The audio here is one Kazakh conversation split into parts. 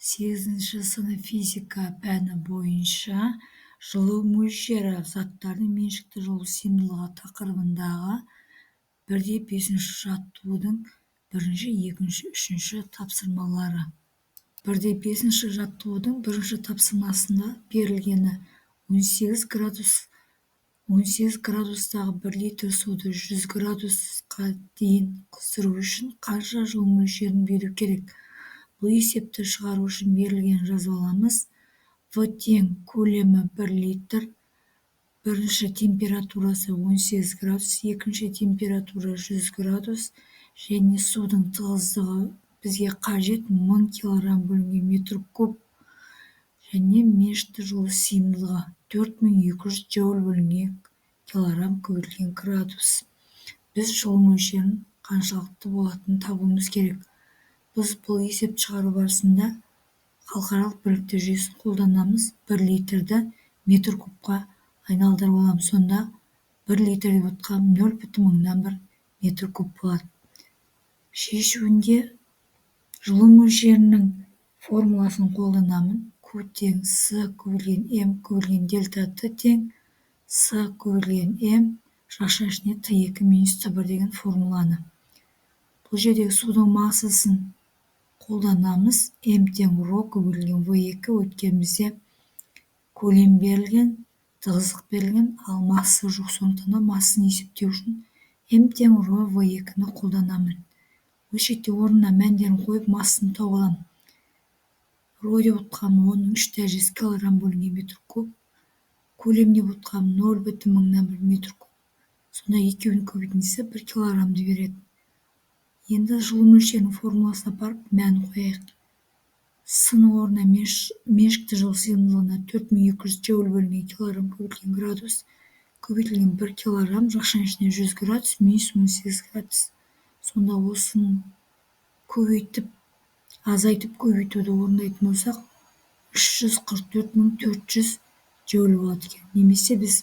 8 сынып физика пәні бойынша жылу мөлшері заттардың меншікті жылу сыйымдылығы тақырыбындағы 1-5 жаттығудың 1, 2, 3 тапсырмалары. 1-5 жаттығудың 1 тапсырмасында берілгені 18 градустағы 1 литр суды 100 градусқа дейін қыздыру үшін қанша жылу мөлшерін беру керек? Бұл есепті шығару үшін берілген жазып аламыз. В тең көлемі 1 литр, бірінші температурасы 18 градус, екінші температура 100 градус және судың тығыздығы бізге қажет 1000 кг бөлінген метр куб және меншікті жылу сыйымдылығы 4200 джоуль бөлінген килограмм көбейтілген градус. Біз жылу мөлшерінің қаншалықты болатынын табуымыз керек. Біз бұл есепті шығару барысында халықаралық бірліктер жүйесін қолданамыз. 1 литрді метр кубқа айналдырып аламыз. Сонда 1 литр деп отқан 0,1 метр куб болады. Шешуінде жылу мөлшерінің формуласын қолданамын. Q тең С көбейтілген М көбейтілген дельта Т тең С көбейтілген М жақша ішіне Т2 минус Т1 деген формуланы. Бұл жердегі судың массасын қолданамыз. М тең ро көбейтілген В2 өткен бізде көлем берілген, тығыздық берілген, ал масса жоқ. Сондықтан массаны есептеу үшін М тең ро В2-ні қолданамын. Осы жерде орнына мәндерін қойып массаны тауып аламын. Ро деп отқан оның 3 дәрежесі килограмм бөлінген метр куб. Көлем деп отқан 0,1 метр куб. Сонда екеуінің көбейтіндісі 1 килограммды береді. Енді жылу мөлшерінің формуласына барып мән қояйық. С-ның орнына меншікті жылу сыйымдылығына 4200 джоуль бөлінген килограмм көбейтілген градус көбейтілген 1 килограмм жақшаның ішіне 100 градус минус 18 градус. Сонда осыны көбейтіп, азайтып көбейтуді орындайтын болсақ 344400 джоуль болады екен. Немесе біз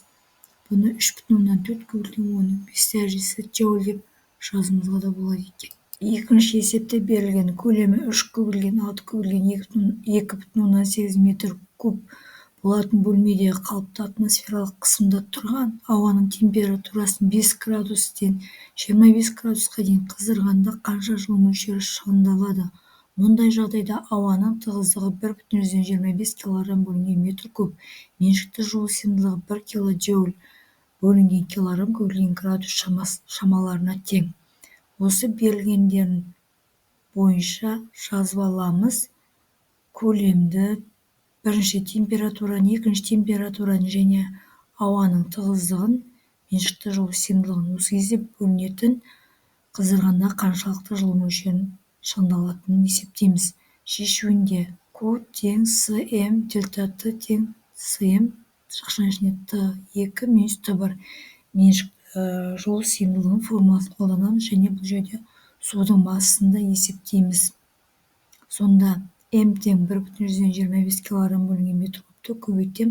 бұны 3,4 көбейтілген оның 5 дәрежесі джоуль деп жазуымызға да болады екен. Екінші есепте берілген көлемі 3 көбейтілген 6 көбейтілген 2,8 метр куб болатын бөлмедегі қалыпты атмосфералық қысымда тұрған ауаның температурасын 5 градустен 25 градусқа дейін қыздырғанда қанша жылу мөлшері шығындалады? Мұндай жағдайда ауаның тығыздығы 1,25 кг бөлінген метр куб, меншікті жылу сыйымдылығы 1 килоджоуль бөлінген килограмм көбейтілген градус шамаларына тең. Осы берілгендерін бойынша жазып аламыз. Көлемді, бірінші температураны, екінші температураны және ауаның тығыздығын, меншікті жылу сыйымдылығын. Осы кезде бөлінетін қыздырғанда қаншалықты жылу мөлшерін шығындалатынын есептейміз. Шешуінде Q тең См дельта Т тең См жақшаның ішіне Т2 минус Т1 меншікті жылу сыйымдылығының формуласын қолданамыз және бұл жерде судың массасын да есептейміз. Сонда М тең 1,25 кг бөлінген метр кубты көбейтем.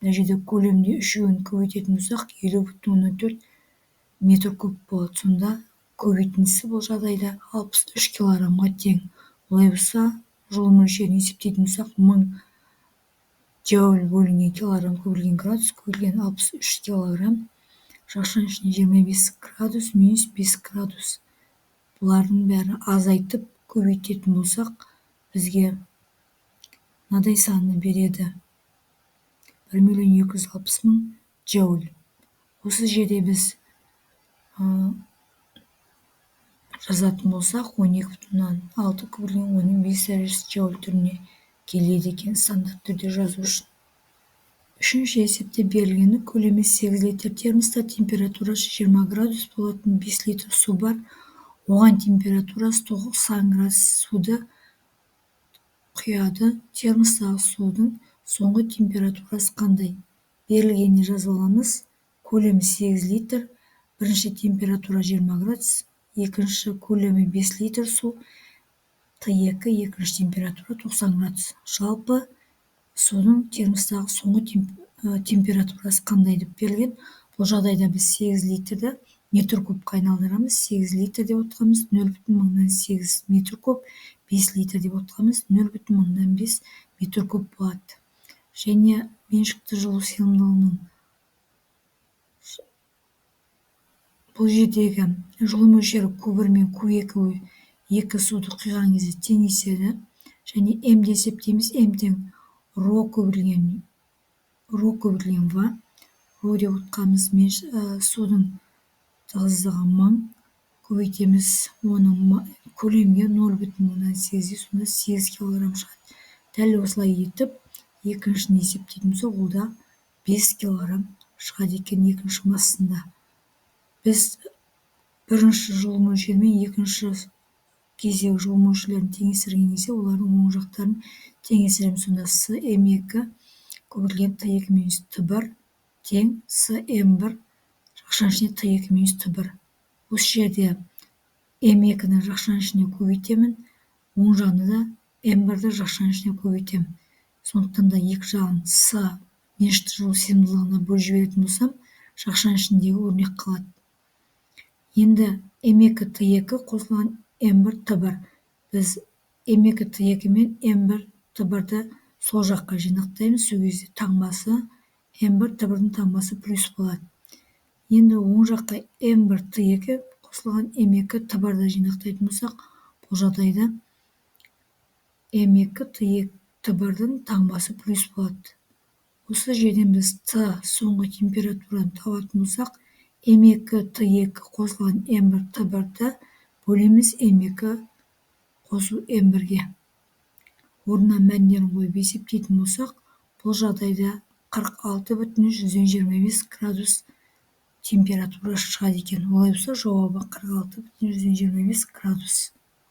Мына жерде көлемде үшеуін көбейтетін болсақ 50,4 метр куб болады. Сонда көбейтіндісі бұл жағдайда 63 килограммға тең. Олай болса, жылу мөлшерін есептейтін болсақ 1000 джоуль бөлінген килограмм көбейтілген градус көбейтілген 63 килограмм жақшаның ішіне 25 градус минус 5 градус. Бұлардың бәрі азайтып көбейтетін болсақ, бізге мынадай санны береді. 1,260,000 джоуль. Осы жерде біз жазатын болсақ, 12,6 көбейтілген оның 5 дәрежесі джоуль түріне келеді екен стандарт түрде жазу үшін. Үшінші есепте берілгені көлемі 8 литр термостат, температурасы 20 градус болатын 5 литр су бар. Оған температурасы 90 градус суды құяды. Термостағы судың соңғы температурасы қандай? Берілгеніне жазып аламыз. Көлемі 8 литр, бірінші температура 20 градус, екінші көлемі 5 литр су, Т2, екінші температура 90 градус. Жалпы судың термостағы соңғы температурасы қандай деп берілген. Бұл жағдайда біз 8 литрді метр кубқа айналдырамыз. 8 литр деп отқанымыз 0,8 метр куб, 5 литр деп отқанбыз 0,5 метр куб болады. Және меншікті жылу сыйымдылығының бұл жердегі жылу мөлшері Q1 мен Q2 екі суды құйған кезде теңеседі. Және М де есептейміз. М тең ρ көбірілген В. Рho деп отқанымыз судың тығыздығы 1000, көбейтеміз оның көлемге 0,8, сонда 8 килограмм шығады. Дәл осылай етіп, екіншісін есептейтін болсақ, ол да 5 килограмм шығады екен екінші массында. Біз бірінші жылу мөлшері мен екінші кездегі жылу мөлшерлерін теңестірген кезде олардың оң жақтарын теңестіреміз. Сонда С М2 көбірілген Т2 минус Т1 тең С М1 жақшаның ішіне Т2 минус Т1. Осы жерде М2-ні жақшаның ішіне көбейтемін, оң жағында да М1-ді жақшаның ішіне көбейтемін. Сондықтан да екі жағын С меншікті жылу сыйымдылығына бөліп жіберетін болсам, жақшаның ішіндегі өрнек қалады. Енді М2 Т2 қосылған М1 Т1. Біз М2 Т2 мен М1 Т1-ді сол жаққа жинақтаймыз. Сол кезде таңбасы М1 Т1-дің таңбасы плюс болады. Енді оң жаққа М1 Т2 қосылған М2 Т1-ді жинақтайтын болсақ, бұл жағдайда М2 Т1-дің таңбасы плюс болады. Осы жерден біз Т соңғы температураны табатын болсақ, М2 Т2 қосылған М1 Т1-ді бөлеміз М2 қосу М1-ге. Орнына мәндерін қойып есептейтін болсақ, бұл жағдайда 46,125 градус температура шығады екен. Олай болса, жауабы 46,125 градус.